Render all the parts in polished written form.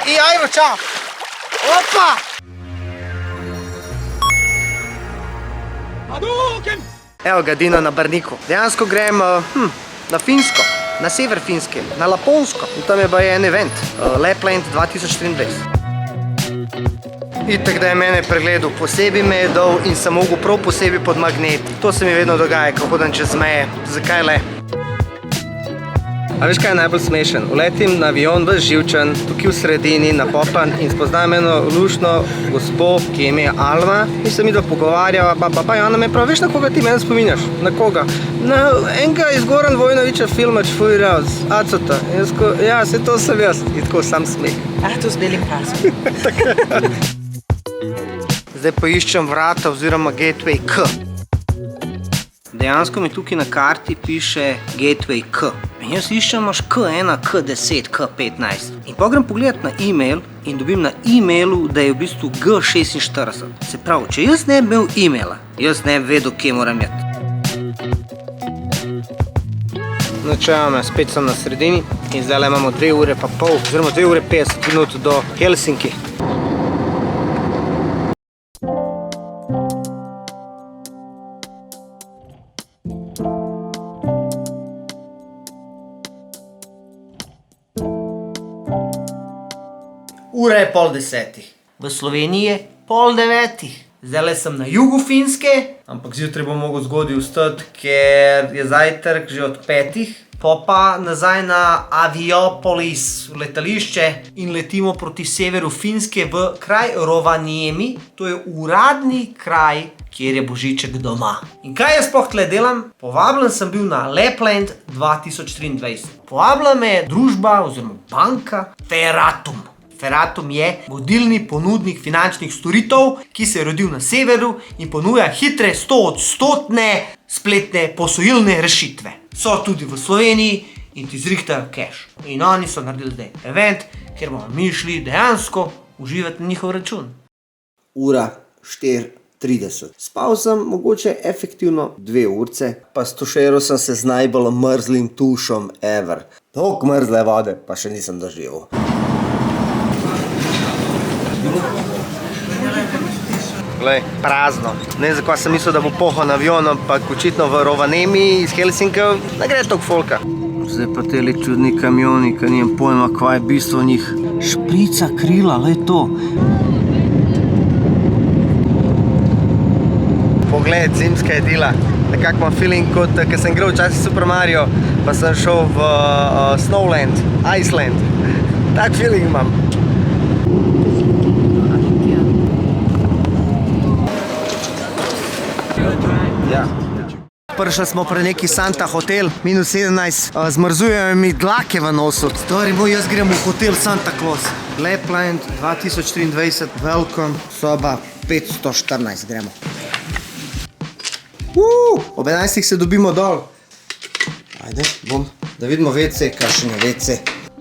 I ajmo, čao! Opa! Evo ga, Dino na Brniku. Dejansko grem na Finsko, na sever Finske, na Laponsko. In tam je en event, Lapland 2023. Itak, da je mene pregledal, posebej me je dal in sem mogel prav posebej pod magnet. To se mi vedno dogaja, ko hodam čez meje. Zakaj le? A veš, kaj je najbolj smešen? Uletim na avion ves živčen, tukaj v sredini, napopan in spoznam eno luštno gospo, ki je ime Alma in se mi da pogovarjava, pa Jana me pravi, veš, na koga ti mene spominjaš? Na koga? Na enega iz Goran Vojnovića filma Čfujraus, Acota. In jaz ko, ja, se to sem jaz. In tako sam smeh. To z belim prasom. Zdaj poiščem vrata oziroma Gateway K. Dejansko mi tukaj na karti piše Gateway K. In jaz iščem imaš K1, K10, K15. In pa grem pogledat na e-mail in dobim na e-mailu, da je v bistvu G46. Se pravi, če jaz ne bi imel e-maila, jaz ne bi vedel, kje moram jeti. Načevam, spet sem na sredini in zdaj imamo 2 ure pa pol, oziroma 2 ure 50 minut do Helsinki. Ura je 8:30. V Sloveniji je 8:30. Zdajle sem na jugu Finske, ampak zjutraj bom mogel zgodaj vstati, ker je zajtrk že od 5. Pa nazaj na Aviopolis letališče in letimo proti severu Finske v kraj Rovaniemi. To je uradni kraj, kjer je Božiček doma. In kaj jaz sploh tle delam? Povabljen sem bil na Lapland 2023. Povabila me je družba oziroma banka Ferratum. Ferratum je vodilni ponudnik finančnih storitev, ki se je rodil na severu in ponuja hitre 100% spletne posojilne rešitve. So tudi v Sloveniji in ti zrihtajo cash. In oni so naredili zdaj event, kjer bomo mi šli dejansko uživati na njihov račun. Ura 4:30. Spal sem mogoče efektivno 2 urce, pa stuširal sem se z najbolj mrzlim tušom ever. Toliko mrzle vode pa še nisem doživel. Glej, prazno. Ne vem, zakaj sem mislil, da bo pohod na avion, ampak očitno v Rovaniemi iz Helsinka ne gre toliko folka. Zdaj pa teli čudni kamioni, ki nijem pojma, kaj je bistvo njih. Šprica krila, le to. Pogled, zimska jedila. Nekako imam feeling, kot ker sem igral včasih Super Mario, pa sem šel v Snowland, Iceland. Tak feeling imam. Ja. Prišli smo pred neki Santa hotel, -17, zmrzujejo mi dlake v nosu. Stari moj, jaz grem v hotel Santa Claus. Lapland 2023, welcome, soba 514, gremo. Ob 11 se dobimo dol. Ajde, da vidimo WC, kakšen je WC.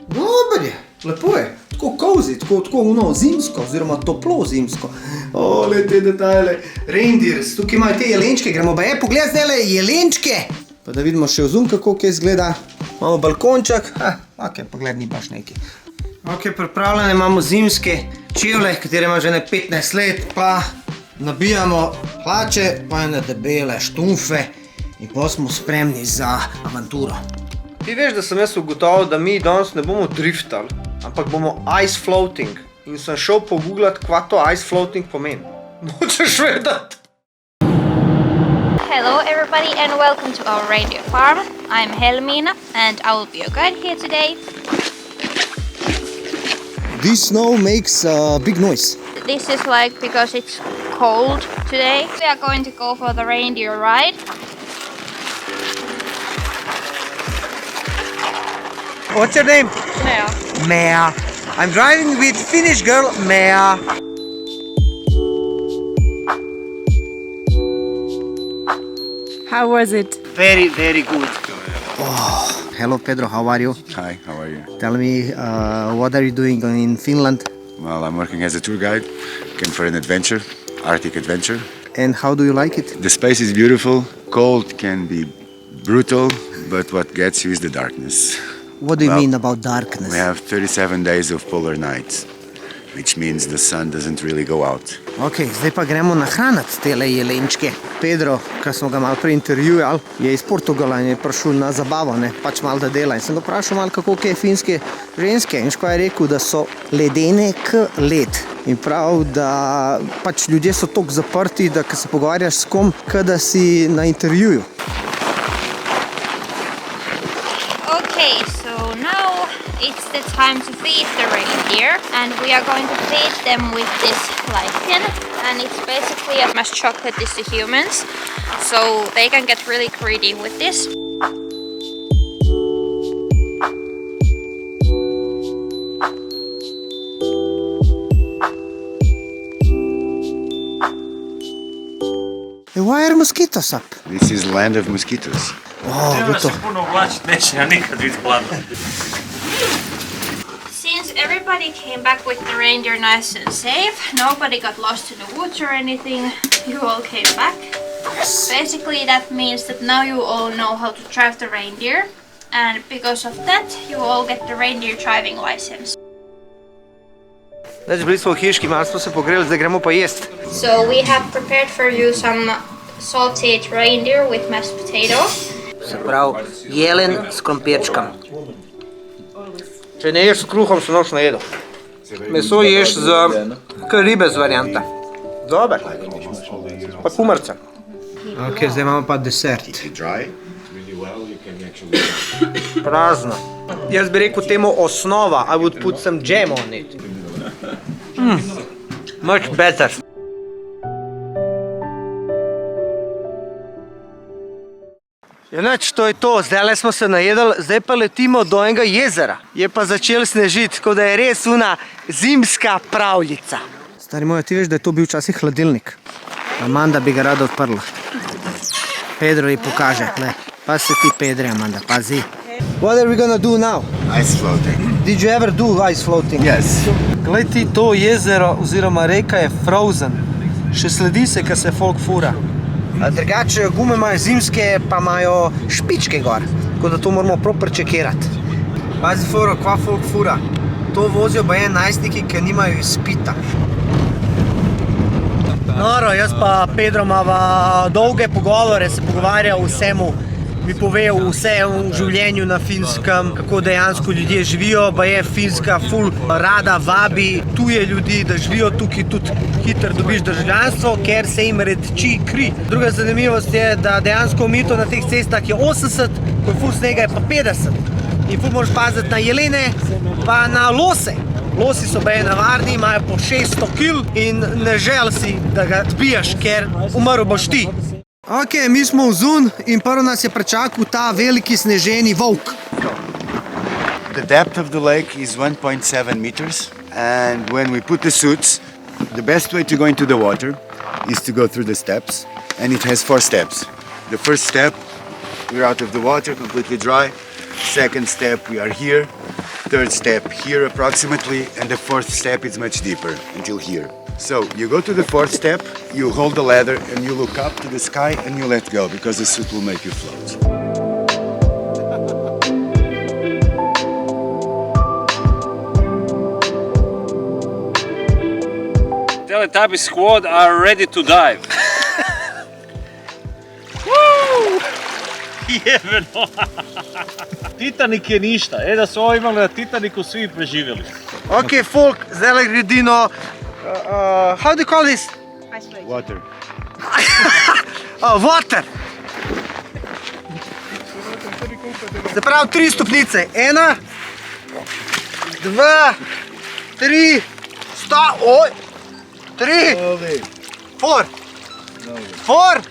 Dober je, lepo je. Tako cozy, tako zimsko, oziroma toplo zimsko. Ole te detajle, reindeers, tukaj imajo te jelenčke, gremo pa pogledati zdajle jelenčke. Pa da vidimo še ozum, kako izgleda. Imamo balkonček, ok, pogled, ni baš neki. Ok, pripravljene imamo zimske čevlje, katere ima že ne 15 let, pa nabijamo hlače, pa ene debele štumfe in pa smo spremni za avanturo. Ti veš, da sem jaz ugotovil, da mi danes ne bomo driftali, ampak bomo ice floating. In sem šel pogooglati, kva to ice floating pomeni. Nočeš vedeti? Hello everybody and welcome to our reindeer farm. I'm Helmina and I will be your guide here today. This snow makes a big noise. This is like because it's cold today. We are going to go for the reindeer ride. What's your name? Mea. Mea. I'm driving with Finnish girl, Mea. How was it? Very, very good. Oh, hello Pedro, how are you? Hi, how are you? Tell me, what are you doing in Finland? Well, I'm working as a tour guide, looking for an adventure, Arctic adventure. And how do you like it? The space is beautiful, cold can be brutal, but what gets you is the darkness. What do you Well, mean about darkness? We have 37 days of polar nights, which means the sun doesn't really go out. Ok, zdaj pa gremo nahraniti tele jelenčke. Pedro, ki smo ga malo preintervjuvali, je iz Portugala in je prišel na zabavo, ne, pač malo da dela. In sem ga vprašal malo, kako je finske ženske. In ško je rekel, da so ledene k led. In prav, da pač ljudje so toliko zaprti, da ko se pogovarjaš s kom, da si na intervjuju. Okay, so now it's the time to feed the reindeer, and we are going to feed them with this lichen, and it's basically as much chocolate as the humans, so they can get really greedy with this. Why are mosquitoes up? This is land of mosquitoes. Treba se puno oblačiti, neće ja nikad biti hladno. Since everybody came back with the reindeer nice and safe, nobody got lost in the woods or anything, you all came back. Basically that means that now you all know how to drive the reindeer, and because of that you all get the reindeer driving license. Znači, bili smo v hiški, malo smo se pogreli, zdaj gremo pa jesti. So we have prepared for you some salted reindeer with mashed potatoes. Se pravi, jelen s krompirčkom. Če ne ješ s kruhom, se noč najedel. Meso ješ z ribe z varianta. Dober. Pa kumarca. Ok, zdaj imamo pa desert. Dry. Prazno. Jaz bi rekel temu osnova. I would put some jam on it. Much better. Enač, to je to. Zdajle smo se najedali, zdaj pa letimo do enega jezera. Je pa začel snežiti, tako da je res una zimska pravljica. Stari moj, ti veš, da je to bil včasih hladilnik. Amanda bi ga rada odprla. Pedro ji pokaže, le. Pa se ti, Pedro, Amanda, pazi. What are we gonna do now? Ice floating. Did you ever do ice floating? Yes. Glej ti, to jezero oziroma reka je frozen. Še sledi se, ko se folk fura. Drugače, gume imajo zimske, pa imajo špičke gor. Tako da to moramo prav prečekirati. Pazi foro, kva folk fura. To vozijo baje najstniki, ki nimajo izpita. Noro, jaz pa Pedro imava dolge pogovore, se pogovarja o vsemu. Mi pove vse v življenju na Finskem, kako dejansko ljudje živijo, pa je Finska ful rada vabi tuje ljudi, da živijo tukaj, tudi hitro dobiš državljanstvo, ker se jim redči kri. Druga zanimivost je, da dejansko omejitev na teh cestah je 80, ko je ful snega je pa 50. In ful moraš paziti na jelene, pa na lose. Losi so baje navarni, imajo po 600 kil in ne žel si, da ga zbijaš, ker umrl boš ti. Ok, mi smo v Zun in prvo nas je prečakal ta veliki sneženi volk. The depth of the lake is 1.7 meters, and when we put the suits, the best way to go into the water is to go through the steps, and it has 4 steps. The first step, we're out of the water, completely dry. Second step, we are here. Third step, here approximately, and the fourth step is much deeper, until here. So you go to the fourth step, you hold the ladder and you look up to the sky and you let go because the suit will make you float. Teletubby squad are ready to dive. Jebeno. Titanik je ništa. Da su ovo imali na Titaniku, svi preživjeli. Ok, folk, zdaj gredino. How do you call this? Water. Oh, water. Se pravi 3 stopnice. 1, 2, 3, 3, 4. 4.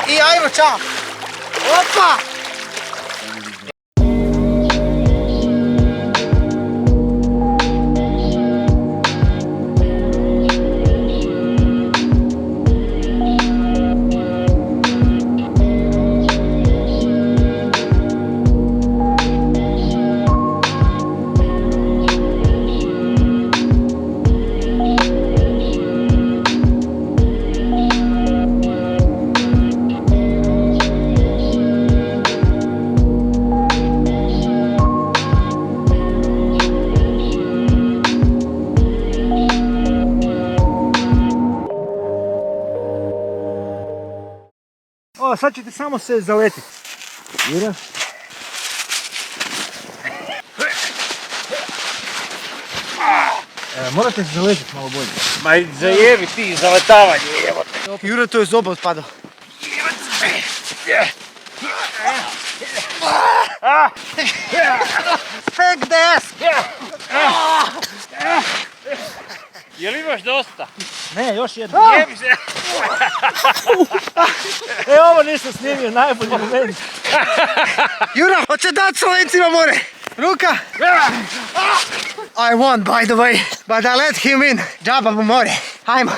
I ajmo, čao. Opa. Evo, sad ćete samo se zaletiti. Jura? Morate se zaletiti malo bolje. Ma zajebi ti, zaletavanje, evo te. Jure, to je zoba odpadao. Fake desk! Jel imaš dosta? Ne, još jedno. Jebi se. Ovo nisam snimio, najbolji moment. Jura, hoće dat Slovencima more! Ruka! I won, by the way, but I let him in. Džaba mu more. Hajmo.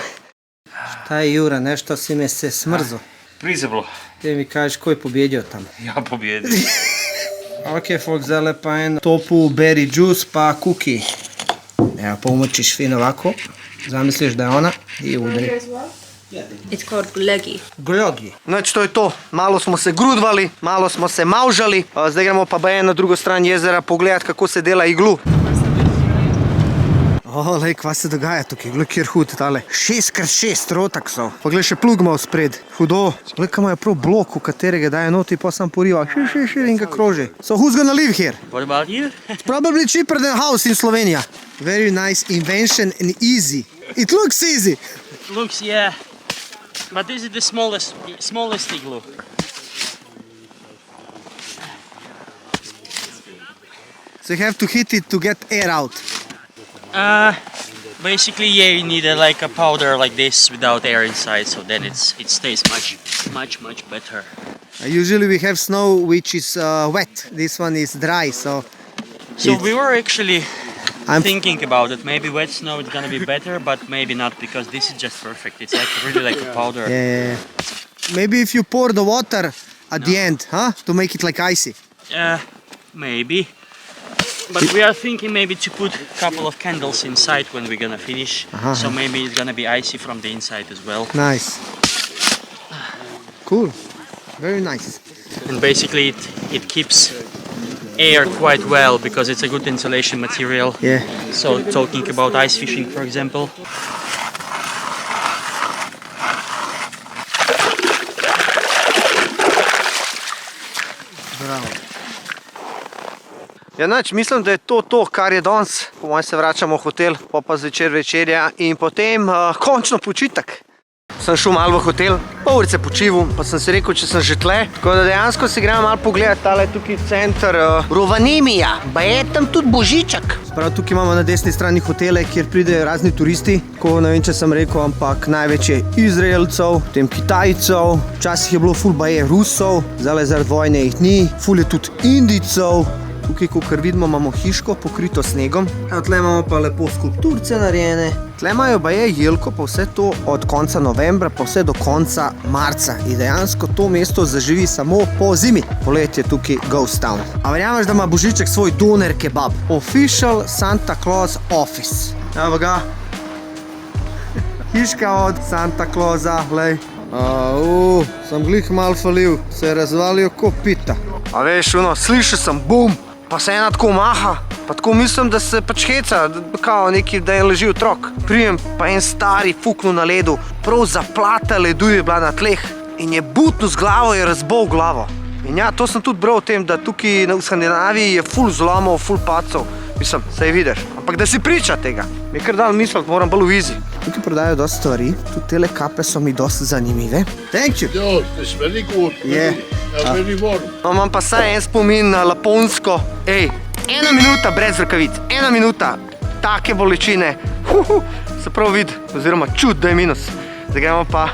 Šta je Jura, nešto si me se smrzo. Prizeblo. Ti mi kažeš ko je pobjedio tamo. Ja pobjedim. Ok, folk zele pa en topu berry juice pa cookie. Evo, pomočiš fin ovako. Zamisliš da je ona i udri. It's called glögi. Glögi. Znači to je to. Malo smo se grudvali, malo smo se maužali. Zdaj gremo pa baje na drugo stran jezera pogledat kako se dela iglu. Olej, kva se dogaja tukaj, gled kjer hud tale. 6x6 rotak so. Poglej, še plug ima vspred. Hudo. Gled, kam je prav blok, v katerega daje noti, pa sam poriva. Šir in ga kroži. So who's gonna live here? What about you? It's probably cheaper than house in Slovenia. Very nice invention and easy. It looks easy. Looks, yeah. But this is the smallest igloo. So you have to hit it to get air out. Basically, yeah, you need like a powder like this without air inside, so then it stays much better. Usually we have snow which is wet. This one is dry, so... So we were actually thinking about it. Maybe wet snow is gonna be better, but maybe not, because this is just perfect. It's like really like a powder. Yeah. Maybe if you pour the water at the end, huh? To make it like icy. Maybe. But we are thinking maybe to put a couple of candles inside when we're gonna finish. So maybe it's gonna be icy from the inside as well. Nice. Cool. Very nice. And basically it keeps air quite well because it's a good insulation material. Yeah. So talking about ice fishing, for example. Bravo. Ja, nač, mislim, da je to, kar je danes. Po mojem se vračamo v hotel, pa zvečer večerja in potem končno počitek. Sem šel malo v hotel, pol urice počival, pa sem si rekel, če sem že tle. Tako da dejansko si gremo malo pogledati tale tukaj center Rovaniemija. Pa je tam tudi Božiček. Sprav tukaj imamo na desni strani hotele, kjer pridejo razni turisti. Ko ne vem, če sem rekel, ampak največ je Izraelcev, potem Kitajcev. Včasih je bilo ful baje Rusov, zdaj zaradi vojne jih ni. Ful je tudi Indijcev. Tukaj, kakor vidimo, imamo hiško pokrito snegom. Tle imamo pa lepo skulpturce narejene. Tle imajo baje jelko pa vse to od konca novembra pa vse do konca marca. In dejansko to mesto zaživi samo po zimi. Poletje je tukaj ghost town. A verjameš, da ima Božiček svoj doner kebab? Official Santa Claus Office. Evo ga. Hiška od Santa Clausa, glej. Sem glih mal falil, se je razvalil ko pita. A veš, slišal sem bum, pa se ena tako maha, pa tako mislim, da se pač heca, kao neki, da je leži otrok. Prijem pa en stari fuknil na ledu, prav zaplata ledu je bila na tleh in je butnil z glavo, je razbol glavo. In ja, to sem tudi bral o tem, da tukaj v Skandinaviji je ful zlomov, ful pacov. Mislim, saj vidiš, ampak da si priča tega. Mi je kar dal misliti, moram bolj v izi. Tukaj prodajo dosti stvari, tudi tele kape so mi dosti zanimive. Thank you. Yeah, it's very good. Yeah. Very warm. Imam pa saj en spomin na Laponsko. Ej, 1 minuta brez rokavic, 1 minuta, take bolečine. Se prav vidi, oziroma čut, da je minus. Zdaj gremo pa